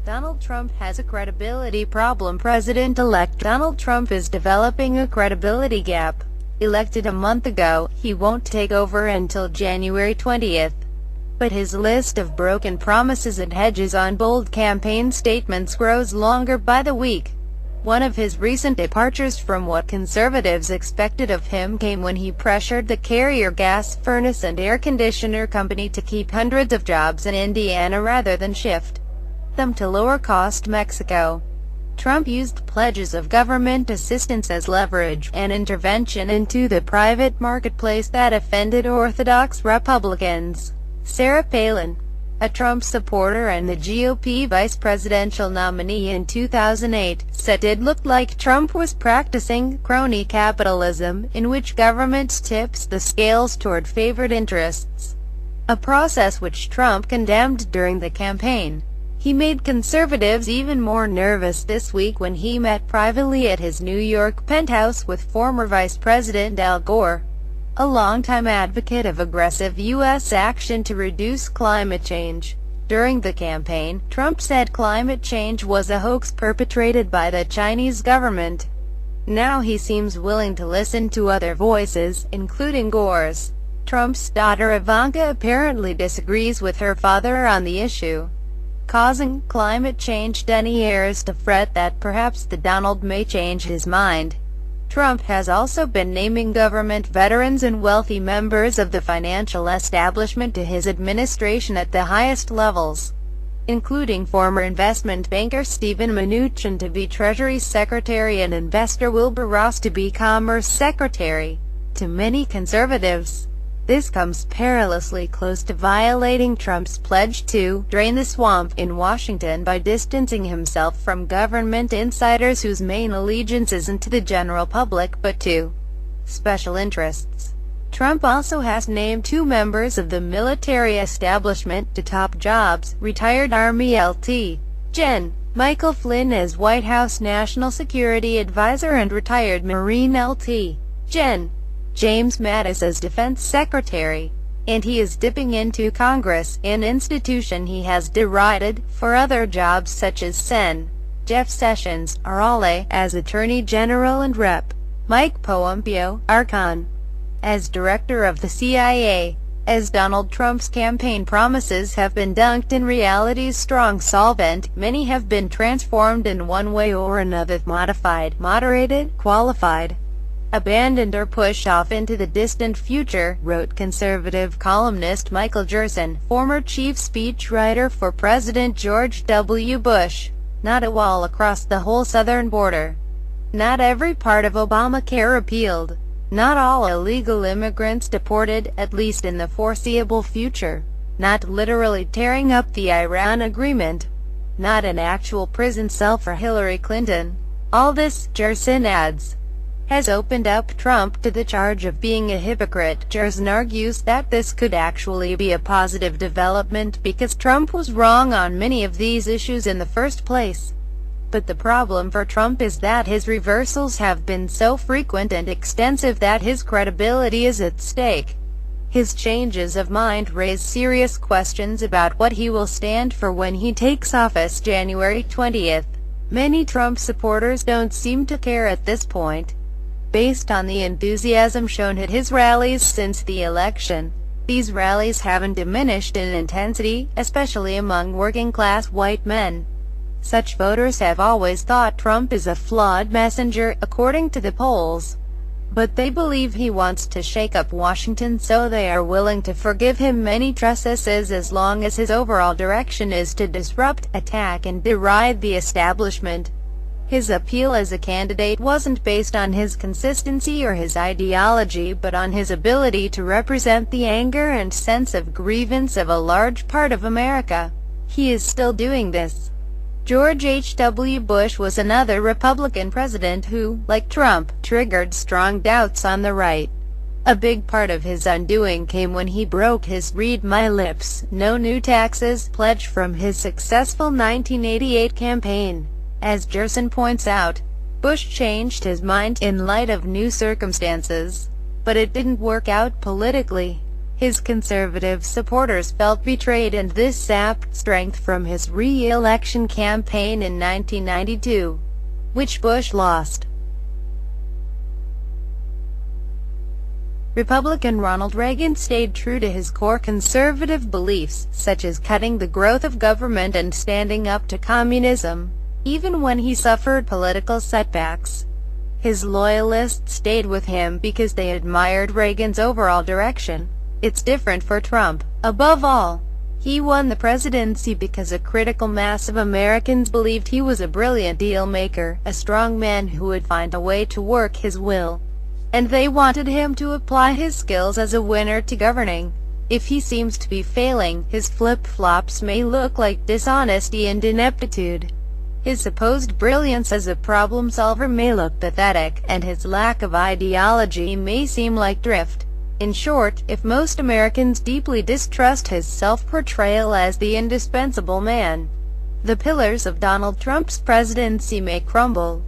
Donald Trump has a credibility problem. President-elect Donald Trump is developing a credibility gap. Elected a month ago, he won't take over until January 20th. But his list of broken promises and hedges on bold campaign statements grows longer by the week. One of his recent departures from what conservatives expected of him came when he pressured the Carrier gas, furnace and air conditioner company to keep hundreds of jobs in Indiana rather than shift them to lower-cost Mexico. Trump used pledges of government assistance as leverage, an intervention into the private marketplace that offended orthodox Republicans. Sarah Palin, a Trump supporter and the GOP vice presidential nominee in 2008, said it looked like Trump was practicing crony capitalism, in which government tips the scales toward favored interests, a process which Trump condemned during the campaign. He made conservatives even more nervous this week when he met privately at his New York penthouse with former Vice President Al Gore, a longtime advocate of aggressive U.S. action to reduce climate change. During the campaign, Trump said climate change was a hoax perpetrated by the Chinese government. Now he seems willing to listen to other voices, including Gore's. Trump's daughter Ivanka apparently disagrees with her father on the issue, causing climate change deniers to fret that perhaps the Donald may change his mind. Trump has also been naming government veterans and wealthy members of the financial establishment to his administration at the highest levels, including former investment banker Steven Mnuchin to be Treasury Secretary and investor Wilbur Ross to be Commerce Secretary. To many conservatives, this comes perilously close to violating Trump's pledge to drain the swamp in Washington by distancing himself from government insiders whose main allegiance isn't to the general public but to special interests. Trump also has named 2 members of the military establishment to top jobs: retired Army Lt. Gen. Michael Flynn as White House National Security Advisor and retired Marine Lt. Gen. James Mattis as Defense Secretary. And he is dipping into Congress, an institution he has derided, for other jobs such as Sen. Jeff Sessions, Raleigh, as Attorney General and Rep. Mike Pompeo, Archon, as Director of the CIA. As Donald Trump's campaign promises have been dunked in reality's strong solvent, many have been transformed in one way or another, modified, moderated, qualified, abandoned or pushed off into the distant future, wrote conservative columnist Michael Gerson, former chief speechwriter for President George W. Bush. Not a wall across the whole southern border. Not every part of Obamacare repealed. Not all illegal immigrants deported, at least in the foreseeable future. Not literally tearing up the Iran agreement. Not an actual prison cell for Hillary Clinton. All this, Gerson adds, has opened up Trump to the charge of being a hypocrite. Gerson argues that this could actually be a positive development because Trump was wrong on many of these issues in the first place. But the problem for Trump is that his reversals have been so frequent and extensive that his credibility is at stake. His changes of mind raise serious questions about what he will stand for when he takes office January 20th. Many Trump supporters don't seem to care at this point, based on the enthusiasm shown at his rallies since the election. These rallies haven't diminished in intensity, especially among working-class white men. Such voters have always thought Trump is a flawed messenger, according to the polls. But they believe he wants to shake up Washington, so they are willing to forgive him many trespasses as long as his overall direction is to disrupt, attack and deride the establishment. His appeal as a candidate wasn't based on his consistency or his ideology but on his ability to represent the anger and sense of grievance of a large part of America. He is still doing this. George H.W. Bush was another Republican president who, like Trump, triggered strong doubts on the right. A big part of his undoing came when he broke his "read my lips, no new taxes" pledge from his successful 1988 campaign. As Gerson points out, Bush changed his mind in light of new circumstances, but it didn't work out politically. His conservative supporters felt betrayed, and this sapped strength from his re-election campaign in 1992, which Bush lost. Republican Ronald Reagan stayed true to his core conservative beliefs, such as cutting the growth of government and standing up to communism, even when he suffered political setbacks. His loyalists stayed with him because they admired Reagan's overall direction. It's different for Trump. Above all, he won the presidency because a critical mass of Americans believed he was a brilliant deal-maker, a strong man who would find a way to work his will, and they wanted him to apply his skills as a winner to governing. If he seems to be failing, his flip-flops may look like dishonesty and ineptitude. His supposed brilliance as a problem-solver may look pathetic, and his lack of ideology may seem like drift. In short, if most Americans deeply distrust his self-portrayal as the indispensable man, the pillars of Donald Trump's presidency may crumble.